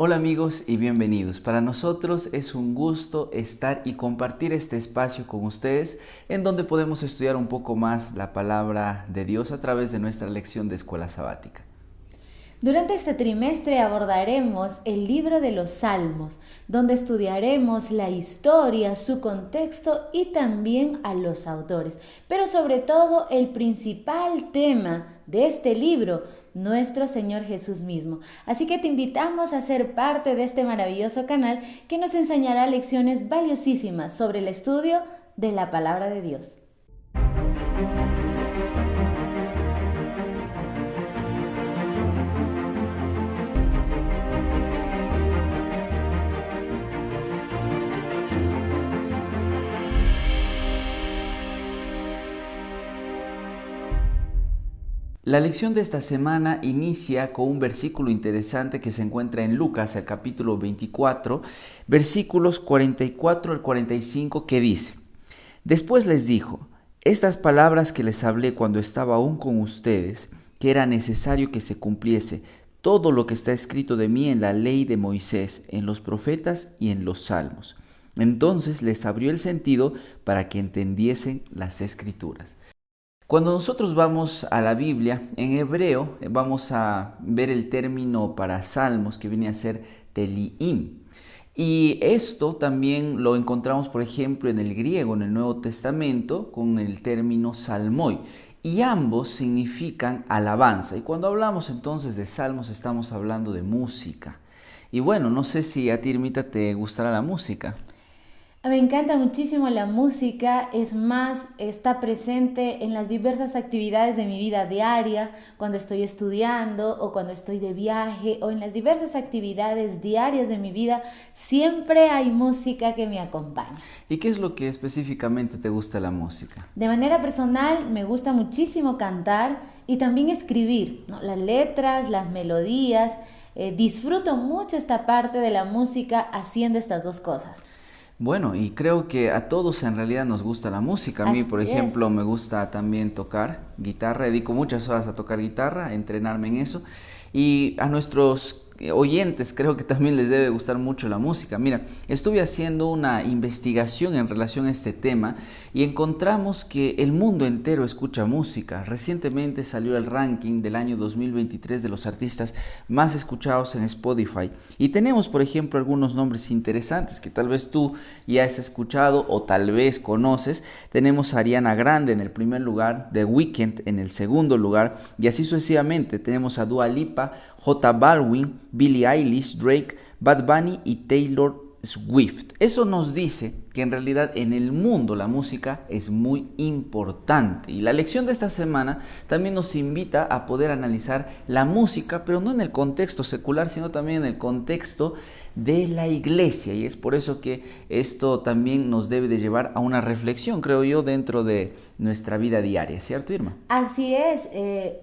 Hola amigos y bienvenidos. Para nosotros es un gusto estar y compartir este espacio con ustedes en donde podemos estudiar un poco más la palabra de Dios a través de nuestra lección de escuela sabática. Durante este trimestre abordaremos el libro de los Salmos, donde estudiaremos la historia, su contexto y también a los autores. Pero sobre todo el principal tema de este libro, nuestro Señor Jesús mismo. Así que te invitamos a ser parte de este maravilloso canal que nos enseñará lecciones valiosísimas sobre el estudio de la palabra de Dios. La lección de esta semana inicia con un versículo interesante que se encuentra en Lucas, el capítulo 24, versículos 44 al 45, que dice: Después les dijo: Estas palabras que les hablé cuando estaba aún con ustedes, que era necesario que se cumpliese todo lo que está escrito de mí en la ley de Moisés, en los profetas y en los salmos. Entonces les abrió el sentido para que entendiesen las escrituras. Cuando nosotros vamos a la Biblia, en hebreo vamos a ver el término para salmos que viene a ser Teliim. Y esto también lo encontramos, por ejemplo, en el griego, en el Nuevo Testamento, con el término salmoi. Y ambos significan alabanza. Y cuando hablamos entonces de salmos, estamos hablando de música. Y bueno, no sé si a ti, Irmita, te gustará la música. Me encanta muchísimo la música, es más, está presente en las diversas actividades de mi vida diaria, cuando estoy estudiando o cuando estoy de viaje o en las diversas actividades diarias de mi vida, siempre hay música que me acompaña. ¿Y qué es lo que específicamente te gusta de la música? De manera personal, me gusta muchísimo cantar y también escribir, ¿no? Las letras, las melodías, disfruto mucho esta parte de la música haciendo estas dos cosas. Bueno, y creo que a todos en realidad nos gusta la música. A mí, por Así es. ejemplo, me gusta también tocar guitarra. Dedico muchas horas a tocar guitarra, a entrenarme en eso. Y a nuestros oyentes creo que también les debe gustar mucho la música. Mira, estuve haciendo una investigación en relación a este tema y encontramos que el mundo entero escucha música. Recientemente salió el ranking del año 2023 de los artistas más escuchados en Spotify. Y tenemos, por ejemplo, algunos nombres interesantes que tal vez tú ya has escuchado o tal vez conoces. Tenemos a Ariana Grande en el primer lugar, The Weeknd en el segundo lugar y así sucesivamente. Tenemos a Dua Lipa, J Balvin, Billie Eilish, Drake, Bad Bunny y Taylor Swift. Eso nos dice que en realidad en el mundo la música es muy importante. Y la lección de esta semana también nos invita a poder analizar la música, pero no en el contexto secular, sino también en el contexto de la iglesia. Y es por eso que esto también nos debe de llevar a una reflexión, creo yo, dentro de nuestra vida diaria, ¿cierto, Irma? Así es,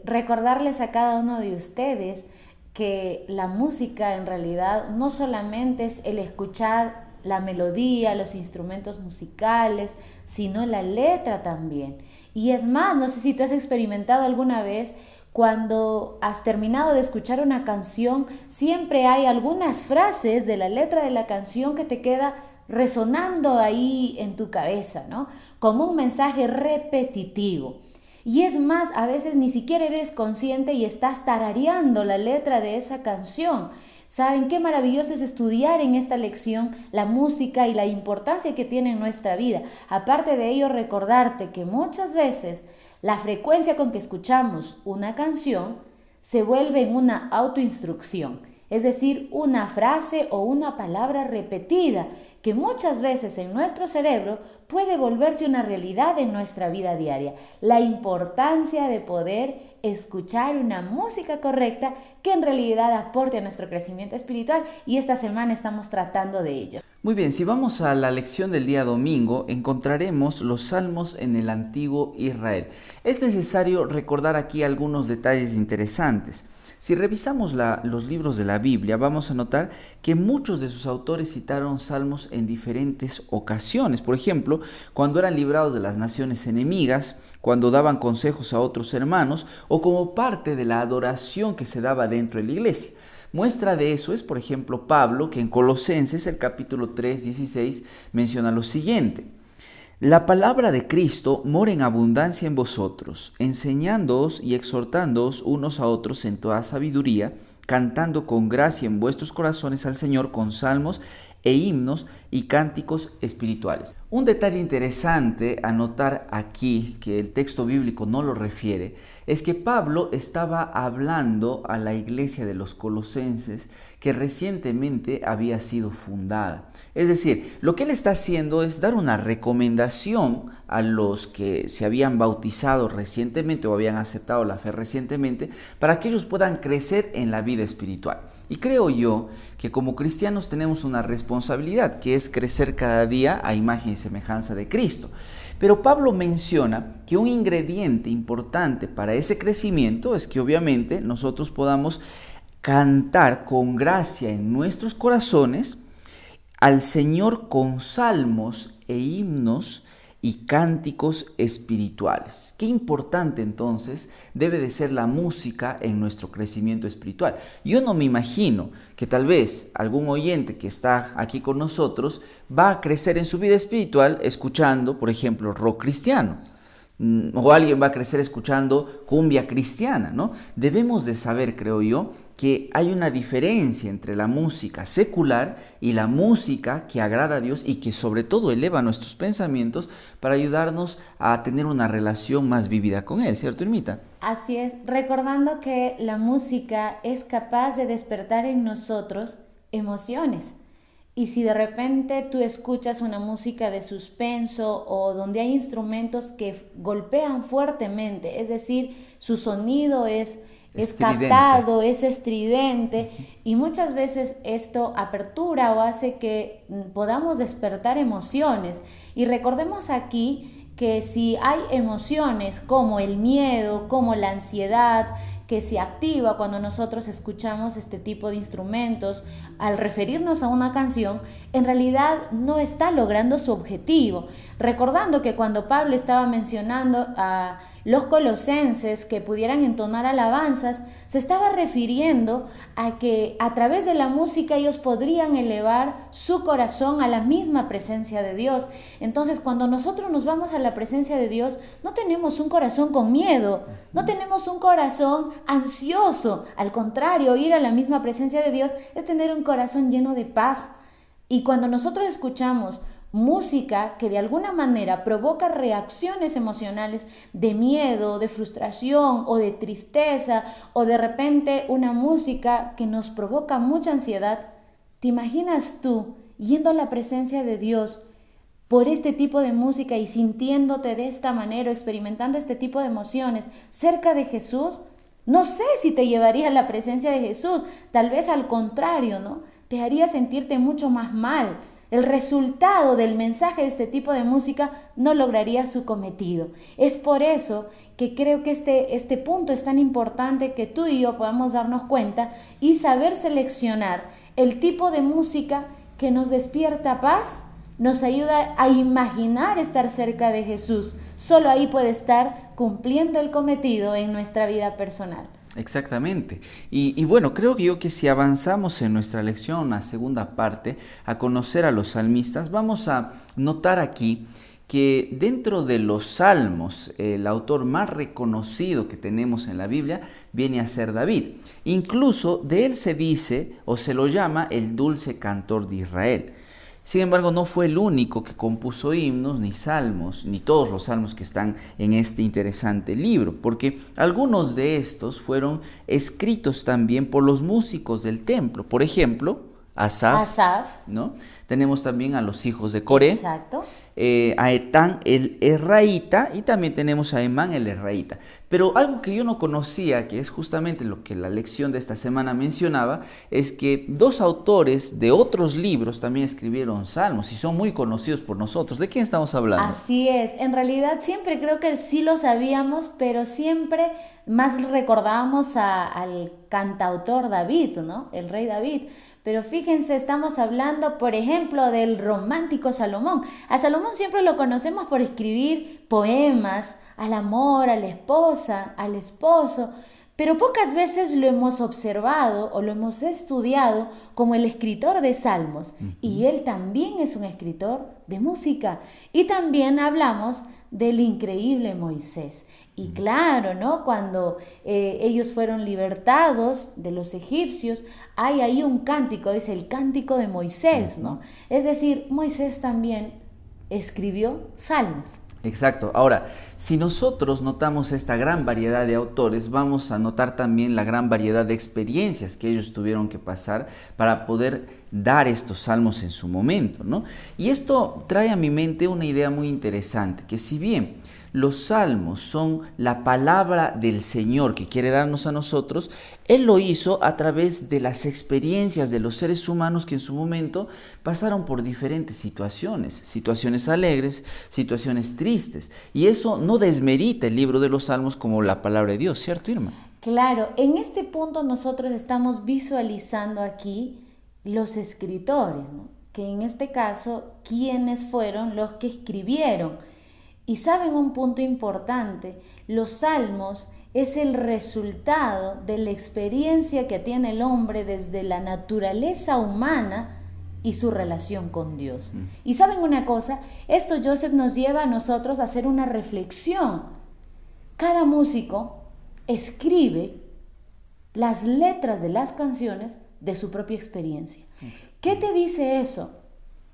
recordarles a cada uno de ustedes que la música en realidad no solamente es el escuchar la melodía, los instrumentos musicales, sino la letra también. Y es más, no sé si tú has experimentado alguna vez cuando has terminado de escuchar una canción, siempre hay algunas frases de la letra de la canción que te queda resonando ahí en tu cabeza, ¿no? Como un mensaje repetitivo. Y es más, a veces ni siquiera eres consciente y estás tarareando la letra de esa canción. ¿Saben qué maravilloso es estudiar en esta lección la música y la importancia que tiene en nuestra vida? Aparte de ello, recordarte que muchas veces la frecuencia con que escuchamos una canción se vuelve en una autoinstrucción, es decir, una frase o una palabra repetida que muchas veces en nuestro cerebro puede volverse una realidad en nuestra vida diaria. La importancia de poder escuchar una música correcta que en realidad aporte a nuestro crecimiento espiritual, y esta semana estamos tratando de ello. Muy bien, si vamos a la lección del día domingo, encontraremos los salmos en el antiguo Israel. Es necesario recordar aquí algunos detalles interesantes. Si revisamos los libros de la Biblia, vamos a notar que muchos de sus autores citaron salmos en diferentes ocasiones. Por ejemplo, cuando eran librados de las naciones enemigas, cuando daban consejos a otros hermanos o como parte de la adoración que se daba dentro de la iglesia. Muestra de eso es, por ejemplo, Pablo, que en Colosenses, el capítulo 3, 16, menciona lo siguiente: la palabra de Cristo mora en abundancia en vosotros, enseñándoos y exhortándoos unos a otros en toda sabiduría, cantando con gracia en vuestros corazones al Señor con salmos e himnos y cánticos espirituales. Un detalle interesante a notar aquí, que el texto bíblico no lo refiere, es que Pablo estaba hablando a la iglesia de los colosenses que recientemente había sido fundada. Es decir, lo que él está haciendo es dar una recomendación a los que se habían bautizado recientemente o habían aceptado la fe recientemente para que ellos puedan crecer en la vida espiritual. Y creo yo que como cristianos tenemos una responsabilidad, que es crecer cada día a imagen y semejanza de Cristo. Pero Pablo menciona que un ingrediente importante para ese crecimiento es que obviamente nosotros podamos cantar con gracia en nuestros corazones al Señor con salmos e himnos y cánticos espirituales. Qué importante entonces debe de ser la música en nuestro crecimiento espiritual. Yo no me imagino que tal vez algún oyente que está aquí con nosotros va a crecer en su vida espiritual escuchando, por ejemplo, rock cristiano. O alguien va a crecer escuchando cumbia cristiana, ¿no? Debemos de saber, creo yo, que hay una diferencia entre la música secular y la música que agrada a Dios y que sobre todo eleva nuestros pensamientos para ayudarnos a tener una relación más vívida con Él, ¿cierto, Irmita? Así es, recordando que la música es capaz de despertar en nosotros emociones. Y si de repente tú escuchas una música de suspenso o donde hay instrumentos que golpean fuertemente, es decir, su sonido es captado, es estridente, y muchas veces esto apertura o hace que podamos despertar emociones. Y recordemos aquí que si hay emociones como el miedo, como la ansiedad, que se activa cuando nosotros escuchamos este tipo de instrumentos, al referirnos a una canción, en realidad no está logrando su objetivo. Recordando que cuando Pablo estaba mencionando a los colosenses que pudieran entonar alabanzas, se estaba refiriendo a que a través de la música ellos podrían elevar su corazón a la misma presencia de Dios. Entonces, cuando nosotros nos vamos a la presencia de Dios, no tenemos un corazón con miedo, no tenemos un corazón ansioso. Al contrario, ir a la misma presencia de Dios es tener un corazón lleno de paz. Y cuando nosotros escuchamos música que de alguna manera provoca reacciones emocionales de miedo, de frustración o de tristeza, o de repente una música que nos provoca mucha ansiedad, ¿te imaginas tú yendo a la presencia de Dios por este tipo de música y sintiéndote de esta manera, experimentando este tipo de emociones cerca de Jesús? No sé si te llevaría a la presencia de Jesús, tal vez al contrario, ¿no? Te haría sentirte mucho más mal. El resultado del mensaje de este tipo de música no lograría su cometido. Es por eso que creo que este punto es tan importante, que tú y yo podamos darnos cuenta y saber seleccionar el tipo de música que nos despierta paz, nos ayuda a imaginar estar cerca de Jesús. Solo ahí puede estar cumpliendo el cometido en nuestra vida personal. Exactamente. Y bueno, creo yo que si avanzamos en nuestra lección, la segunda parte, a conocer a los salmistas, vamos a notar aquí que dentro de los salmos, el autor más reconocido que tenemos en la Biblia viene a ser David. Incluso de él se dice o se lo llama el dulce cantor de Israel. Sin embargo, no fue el único que compuso himnos, ni salmos, ni todos los salmos que están en este interesante libro, porque algunos de estos fueron escritos también por los músicos del templo. Por ejemplo, Asaf, ¿no? Tenemos también a los hijos de Coré. Exacto. A Etán el Erraíta, y también tenemos a Emán el Erraíta. Pero algo que yo no conocía, que es justamente lo que la lección de esta semana mencionaba, es que dos autores de otros libros también escribieron salmos y son muy conocidos por nosotros. ¿De quién estamos hablando? Así es, en realidad siempre creo que sí lo sabíamos, pero siempre más recordábamos al cantautor David, ¿no? El rey David. Pero fíjense, estamos hablando, por ejemplo, del romántico Salomón. A Salomón siempre lo conocemos por escribir poemas al amor, a la esposa, al esposo. pero pocas veces lo hemos observado o lo hemos estudiado como el escritor de salmos. Y él también es un escritor de música. Y también hablamos del increíble Moisés. Y claro, ¿no? Cuando ellos fueron libertados de los egipcios, hay ahí un cántico, dice el cántico de Moisés, ¿no? Es decir, Moisés también escribió salmos. Exacto. Ahora, si nosotros notamos esta gran variedad de autores, vamos a notar también la gran variedad de experiencias que ellos tuvieron que pasar para poder dar estos salmos en su momento, ¿no? Y esto trae a mi mente una idea muy interesante, que si bien los salmos son la palabra del Señor que quiere darnos a nosotros, Él lo hizo a través de las experiencias de los seres humanos que en su momento pasaron por diferentes situaciones alegres, situaciones tristes. Y eso no desmerita el libro de los salmos como la palabra de Dios, ¿cierto, Irma? Claro, en este punto nosotros estamos visualizando aquí los escritores, ¿no? Que en este caso, ¿quiénes fueron los que escribieron? Y saben un punto importante, los salmos es el resultado de la experiencia que tiene el hombre desde la naturaleza humana y su relación con Dios. Y saben una cosa, esto Joseph nos lleva a nosotros a hacer una reflexión. Cada músico escribe las letras de las canciones de su propia experiencia. ¿Qué te dice eso?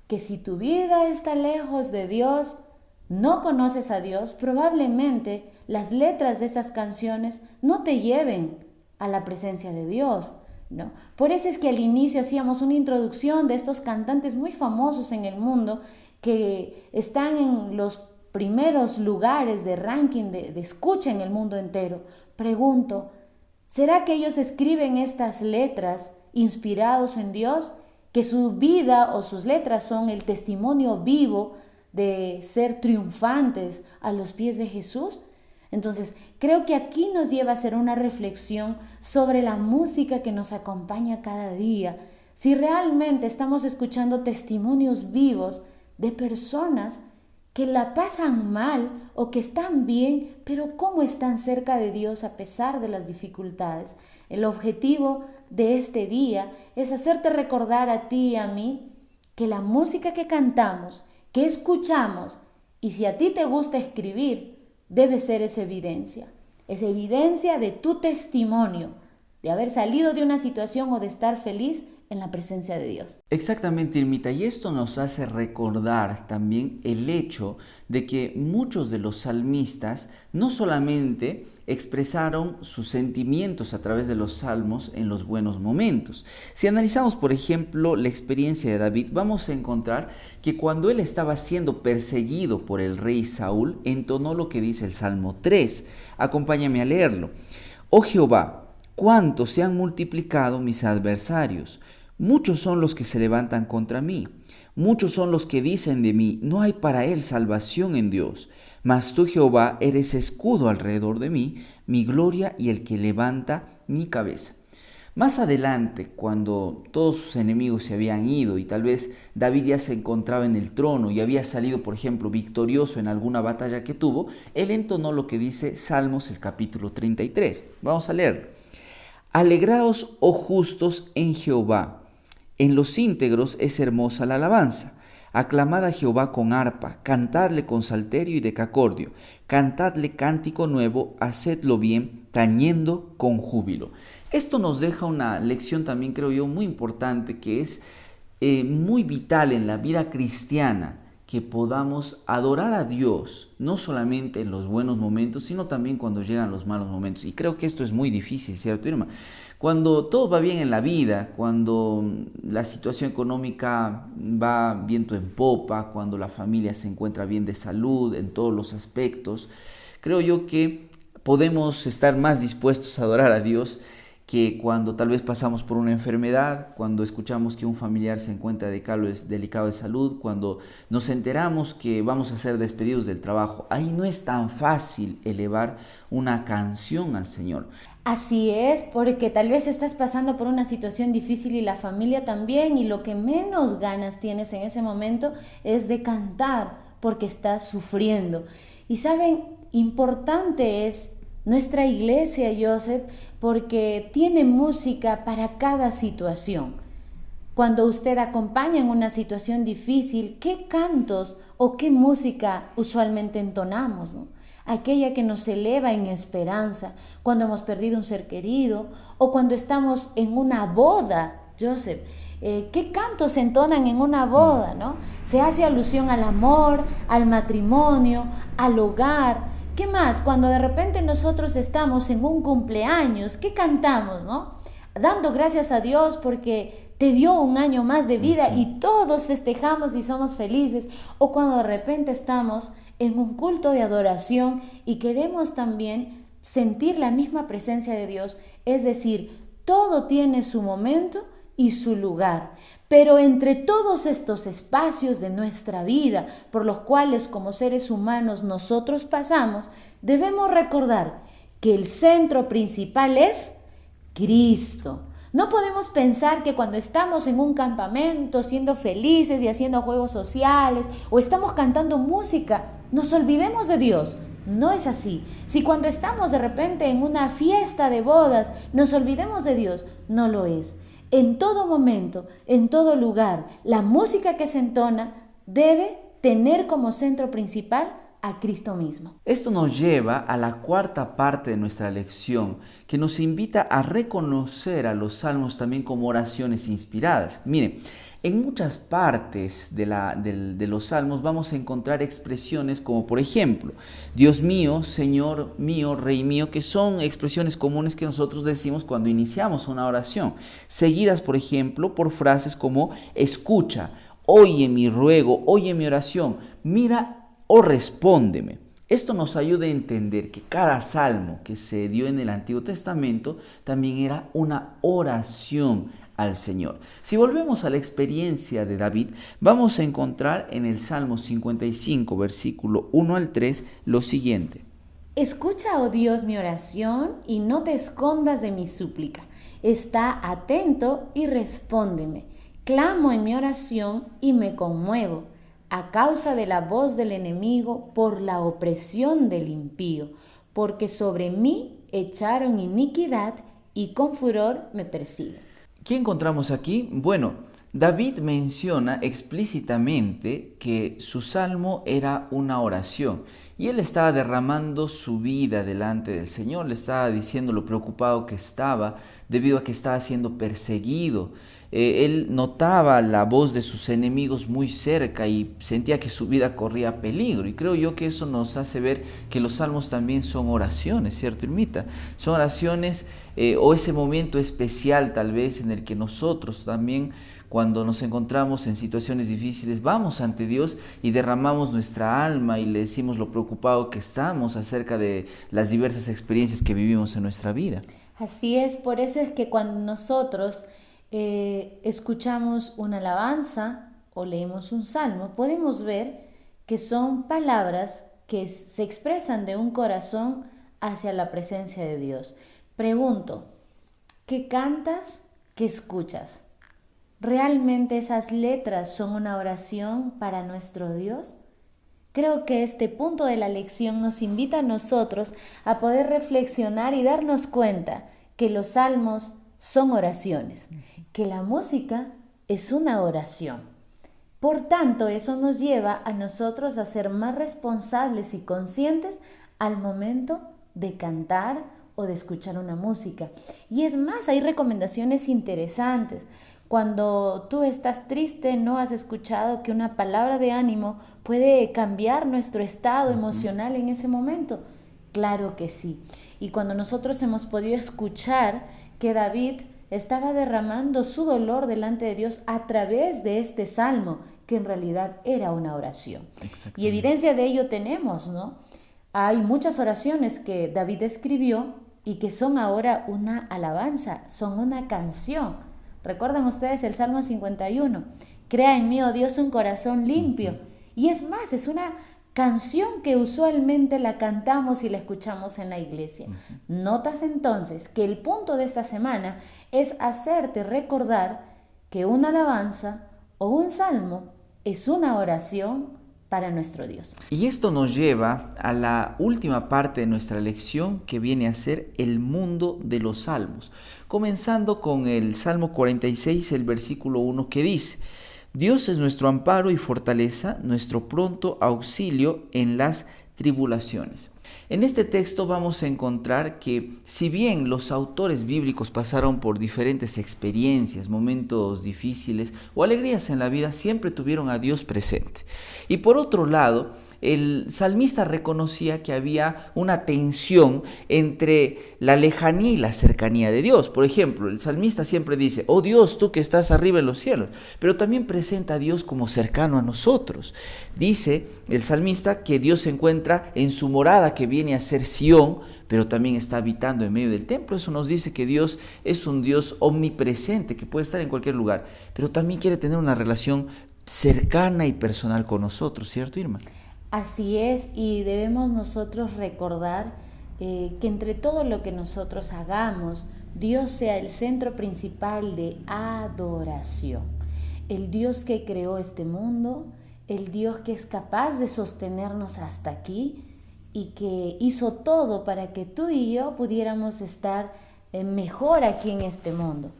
Que si tu vida está lejos de Dios, no conoces a Dios, probablemente las letras de estas canciones no te lleven a la presencia de Dios, ¿no? Por eso es que al inicio hacíamos una introducción de estos cantantes muy famosos en el mundo que están en los primeros lugares de ranking de escucha en el mundo entero. Pregunto, ¿será que ellos escriben estas letras inspirados en Dios? ¿Que su vida o sus letras son el testimonio vivo de ser triunfantes a los pies de Jesús? Entonces, creo que aquí nos lleva a hacer una reflexión sobre la música que nos acompaña cada día. Si realmente estamos escuchando testimonios vivos de personas que la pasan mal o que están bien, pero cómo están cerca de Dios a pesar de las dificultades. El objetivo de este día es hacerte recordar a ti y a mí que la música que cantamos, que escuchamos, y si a ti te gusta escribir, debe ser esa evidencia de tu testimonio, de haber salido de una situación o de estar feliz en la presencia de Dios. Exactamente, Irmita, y esto nos hace recordar también el hecho de que muchos de los salmistas no solamente expresaron sus sentimientos a través de los salmos en los buenos momentos. Si analizamos, por ejemplo, la experiencia de David, vamos a encontrar que cuando él estaba siendo perseguido por el rey Saúl, entonó lo que dice el Salmo 3. Acompáñame a leerlo. Oh Jehová, cuánto se han multiplicado mis adversarios. Muchos son los que se levantan contra mí. Muchos son los que dicen de mí, no hay para él salvación en Dios. Mas tú, Jehová, eres escudo alrededor de mí, mi gloria y el que levanta mi cabeza. Más adelante, cuando todos sus enemigos se habían ido y tal vez David ya se encontraba en el trono y había salido, por ejemplo, victorioso en alguna batalla que tuvo, él entonó lo que dice Salmos, el capítulo 33. Vamos a leerlo. Alegraos, oh justos, en Jehová. En los íntegros es hermosa la alabanza. Aclamad a Jehová con arpa, cantadle con salterio y decacordio, cantadle cántico nuevo, hacedlo bien, tañendo con júbilo. Esto nos deja una lección también, creo yo, muy importante, que es muy vital en la vida cristiana, que podamos adorar a Dios, no solamente en los buenos momentos, sino también cuando llegan los malos momentos. Y creo que esto es muy difícil, ¿cierto, Irma? Cuando todo va bien en la vida, cuando la situación económica va viento en popa, cuando la familia se encuentra bien de salud en todos los aspectos, creo yo que podemos estar más dispuestos a adorar a Dios que cuando tal vez pasamos por una enfermedad, cuando escuchamos que un familiar se encuentra delicado de salud, cuando nos enteramos que vamos a ser despedidos del trabajo. Ahí no es tan fácil elevar una canción al Señor. Así es, porque tal vez estás pasando por una situación difícil y la familia también, y lo que menos ganas tienes en ese momento es de cantar porque estás sufriendo. Y saben, importante es nuestra iglesia, Joseph, porque tiene música para cada situación. Cuando usted acompaña en una situación difícil, ¿qué cantos o qué música usualmente entonamos, ¿no? Aquella que nos eleva en esperanza, cuando hemos perdido un ser querido o cuando estamos en una boda, Joseph. ¿Qué cantos se entonan en una boda, ¿no? Se hace alusión al amor, al matrimonio, al hogar. ¿Qué más? Cuando de repente nosotros estamos en un cumpleaños, ¿qué cantamos, no? Dando gracias a Dios porque te dio un año más de vida y todos festejamos y somos felices. O cuando de repente estamos en un culto de adoración y queremos también sentir la misma presencia de Dios. Es decir, todo tiene su momento y su lugar. Pero entre todos estos espacios de nuestra vida por los cuales como seres humanos nosotros pasamos, debemos recordar que el centro principal es Cristo. No podemos pensar que cuando estamos en un campamento siendo felices y haciendo juegos sociales o estamos cantando música, nos olvidemos de Dios. No es así. Si cuando estamos de repente en una fiesta de bodas nos olvidemos de Dios, no lo es. En todo momento, en todo lugar, la música que se entona debe tener como centro principal a Cristo mismo. Esto nos lleva a la cuarta parte de nuestra lección, que nos invita a reconocer a los salmos también como oraciones inspiradas. Miren, en muchas partes de los salmos vamos a encontrar expresiones como, por ejemplo, Dios mío, Señor mío, Rey mío, que son expresiones comunes que nosotros decimos cuando iniciamos una oración, seguidas, por ejemplo, por frases como escucha, oye mi ruego, oye mi oración, mira o respóndeme. Esto nos ayuda a entender que cada salmo que se dio en el Antiguo Testamento también era una oración al Señor. Si volvemos a la experiencia de David, vamos a encontrar en el Salmo 55, versículo 1 al 3, lo siguiente. Escucha, oh Dios, mi oración y no te escondas de mi súplica. Está atento y respóndeme. Clamo en mi oración y me conmuevo a causa de la voz del enemigo, por la opresión del impío, porque sobre mí echaron iniquidad y con furor me persiguen. ¿Qué encontramos aquí? Bueno, David menciona explícitamente que su salmo era una oración y él estaba derramando su vida delante del Señor, le estaba diciendo lo preocupado que estaba debido a que estaba siendo perseguido. Él notaba la voz de sus enemigos muy cerca y sentía que su vida corría peligro. Y creo yo que eso nos hace ver que los salmos también son oraciones, ¿cierto, Irmita? Son oraciones o ese momento especial tal vez en el que nosotros también, cuando nos encontramos en situaciones difíciles, vamos ante Dios y derramamos nuestra alma y le decimos lo preocupado que estamos acerca de las diversas experiencias que vivimos en nuestra vida. Así es, por eso es que cuando nosotros escuchamos una alabanza o leemos un salmo, podemos ver que son palabras que se expresan de un corazón hacia la presencia de Dios. Pregunto, ¿qué cantas? ¿Qué escuchas? ¿Realmente esas letras son una oración para nuestro Dios? Creo que este punto de la lección nos invita a nosotros a poder reflexionar y darnos cuenta que los salmos son oraciones, que la música es una oración. Por tanto, eso nos lleva a nosotros a ser más responsables y conscientes al momento de cantar o de escuchar una música. Y es más, hay recomendaciones interesantes. Cuando tú estás triste, ¿no has escuchado que una palabra de ánimo puede cambiar nuestro estado emocional en ese momento? Claro que sí. Y cuando nosotros hemos podido escuchar que David estaba derramando su dolor delante de Dios a través de este salmo, que en realidad era una oración. Y evidencia de ello tenemos, ¿no? Hay muchas oraciones que David escribió y que son ahora una alabanza, son una canción. ¿Recuerdan ustedes el Salmo 51? Crea en mí, oh Dios, un corazón limpio. Y es más, es una canción que usualmente la cantamos y la escuchamos en la iglesia. Notas entonces que el punto de esta semana es hacerte recordar que una alabanza o un salmo es una oración para nuestro Dios. Y esto nos lleva a la última parte de nuestra lección, que viene a ser el mundo de los salmos, comenzando con el Salmo 46, el versículo 1, que dice: Dios es nuestro amparo y fortaleza, nuestro pronto auxilio en las tribulaciones. En este texto vamos a encontrar que, si bien los autores bíblicos pasaron por diferentes experiencias, momentos difíciles o alegrías en la vida, siempre tuvieron a Dios presente. Y por otro lado, el salmista reconocía que había una tensión entre la lejanía y la cercanía de Dios. Por ejemplo, el salmista siempre dice: oh Dios, tú que estás arriba en los cielos, pero también presenta a Dios como cercano a nosotros. Dice el salmista que Dios se encuentra en su morada, que viene a ser Sión, pero también está habitando en medio del templo. Eso nos dice que Dios es un Dios omnipresente, que puede estar en cualquier lugar, pero también quiere tener una relación cercana y personal con nosotros, ¿cierto, Irma? Así es, y debemos nosotros recordar que entre todo lo que nosotros hagamos, Dios sea el centro principal de adoración. El Dios que creó este mundo, el Dios que es capaz de sostenernos hasta aquí y que hizo todo para que tú y yo pudiéramos estar mejor aquí en este mundo.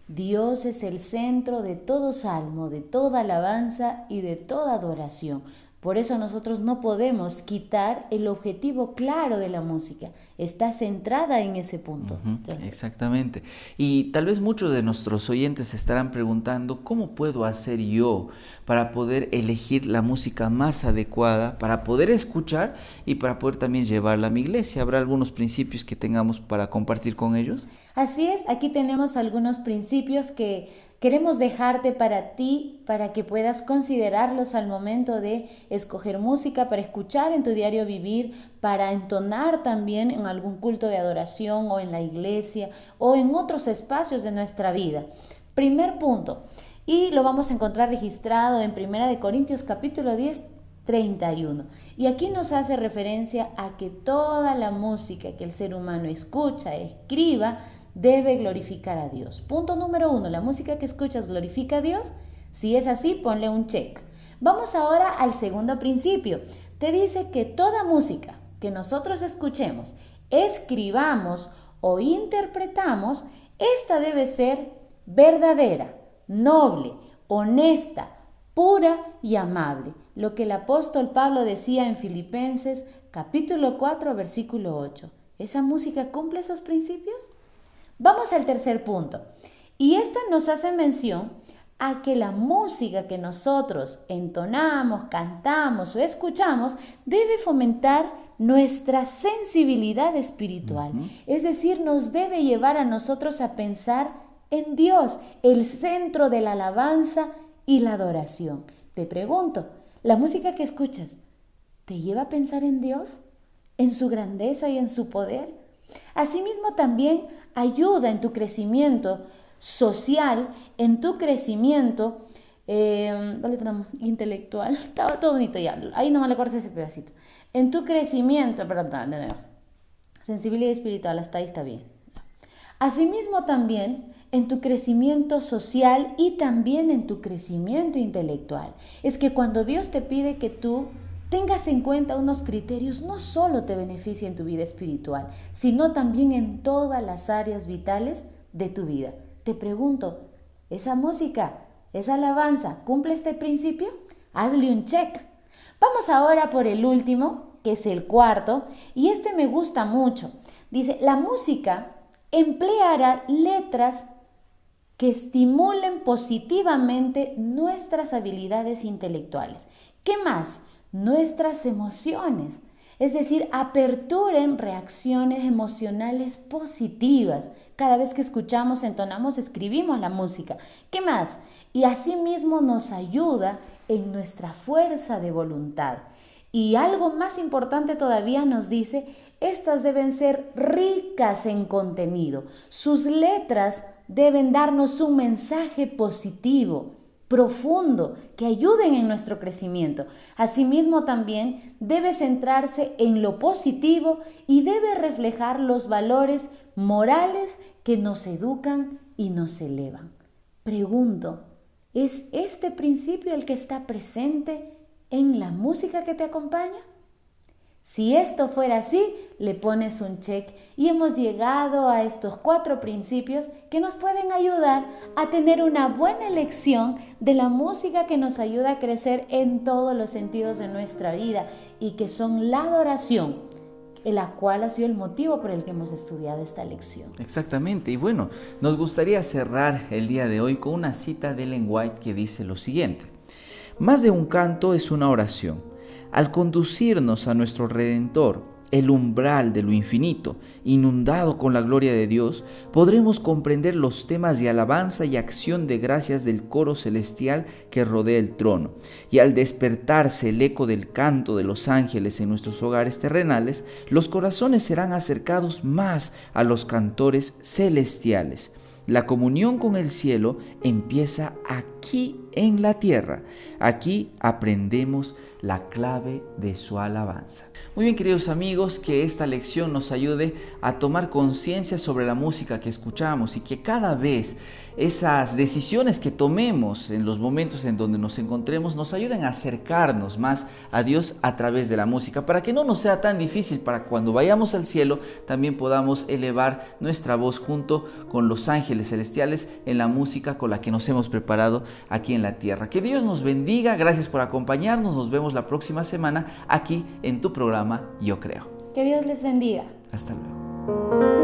Dios es el centro de todo salmo, de toda alabanza y de toda adoración. Por eso nosotros no podemos quitar el objetivo claro de la música. Está centrada en ese punto. Entonces, exactamente. Y tal vez muchos de nuestros oyentes se estarán preguntando: ¿cómo puedo hacer yo para poder elegir la música más adecuada, para poder escuchar y para poder también llevarla a mi iglesia? ¿Habrá algunos principios que tengamos para compartir con ellos? Así es, aquí tenemos algunos principios que queremos dejarte para ti, para que puedas considerarlos al momento de escoger música para escuchar en tu diario vivir, para entonar también en algún culto de adoración o en la iglesia o en otros espacios de nuestra vida. Primer punto, y lo vamos a encontrar registrado en 1 Corintios capítulo 10, 31. Y aquí nos hace referencia a que toda la música que el ser humano escucha, escriba, debe glorificar a Dios. Punto número 1, ¿la música que escuchas glorifica a Dios? Si es así, ponle un check. Vamos ahora al segundo principio. Te dice que toda música que nosotros escuchemos, escribamos o interpretamos, esta debe ser verdadera, noble, honesta, pura y amable. Lo que el apóstol Pablo decía en Filipenses capítulo 4, versículo 8. ¿Esa música cumple esos principios? Vamos al tercer punto, y esta nos hace mención a que la música que nosotros entonamos, cantamos o escuchamos debe fomentar nuestra sensibilidad espiritual, es decir, nos debe llevar a nosotros a pensar en Dios, el centro de la alabanza y la adoración. Te pregunto, ¿la música que escuchas te lleva a pensar en Dios, en su grandeza y en su poder? Asimismo, también ayuda en tu crecimiento social, en tu crecimiento intelectual. Estaba todo bonito ya, ahí nomás le cortas ese pedacito. En tu crecimiento, perdón, sensibilidad espiritual, hasta ahí está bien. Asimismo, también en tu crecimiento social y también en tu crecimiento intelectual. Es que cuando Dios te pide que tú tengas en cuenta unos criterios, no solo te beneficia en tu vida espiritual, sino también en todas las áreas vitales de tu vida. Te pregunto, ¿esa música, esa alabanza, cumple este principio? Hazle un check. Vamos ahora por el último, que es el cuarto, y este me gusta mucho. Dice, la música empleará letras que estimulen positivamente nuestras habilidades intelectuales. ¿Qué más? Nuestras emociones, es decir, aperturen reacciones emocionales positivas. Cada vez que escuchamos, entonamos, escribimos la música. ¿Qué más? Y asimismo nos ayuda en nuestra fuerza de voluntad. Y algo más importante todavía nos dice, estas deben ser ricas en contenido. Sus letras deben darnos un mensaje positivo, profundo, que ayuden en nuestro crecimiento. Asimismo, también debe centrarse en lo positivo y debe reflejar los valores morales que nos educan y nos elevan. Pregunto, ¿es este principio el que está presente en la música que te acompaña? Si esto fuera así, le pones un check y hemos llegado a estos 4 principios que nos pueden ayudar a tener una buena elección de la música que nos ayuda a crecer en todos los sentidos de nuestra vida y que son la adoración, la cual ha sido el motivo por el que hemos estudiado esta lección. Exactamente, y bueno, nos gustaría cerrar el día de hoy con una cita de Ellen White que dice lo siguiente: más de un canto es una oración. Al conducirnos a nuestro Redentor, el umbral de lo infinito, inundado con la gloria de Dios, podremos comprender los temas de alabanza y acción de gracias del coro celestial que rodea el trono. Y al despertarse el eco del canto de los ángeles en nuestros hogares terrenales, los corazones serán acercados más a los cantores celestiales. La comunión con el cielo empieza aquí en la tierra. Aquí aprendemos la clave de su alabanza. Muy bien, queridos amigos, que esta lección nos ayude a tomar conciencia sobre la música que escuchamos y que cada vez esas decisiones que tomemos en los momentos en donde nos encontremos nos ayuden a acercarnos más a Dios a través de la música, para que no nos sea tan difícil, para cuando vayamos al cielo también podamos elevar nuestra voz junto con los ángeles celestiales en la música con la que nos hemos preparado aquí en la tierra. Que Dios nos bendiga, gracias por acompañarnos, nos vemos la próxima semana aquí en tu programa Yo Creo. Que Dios les bendiga. Hasta luego.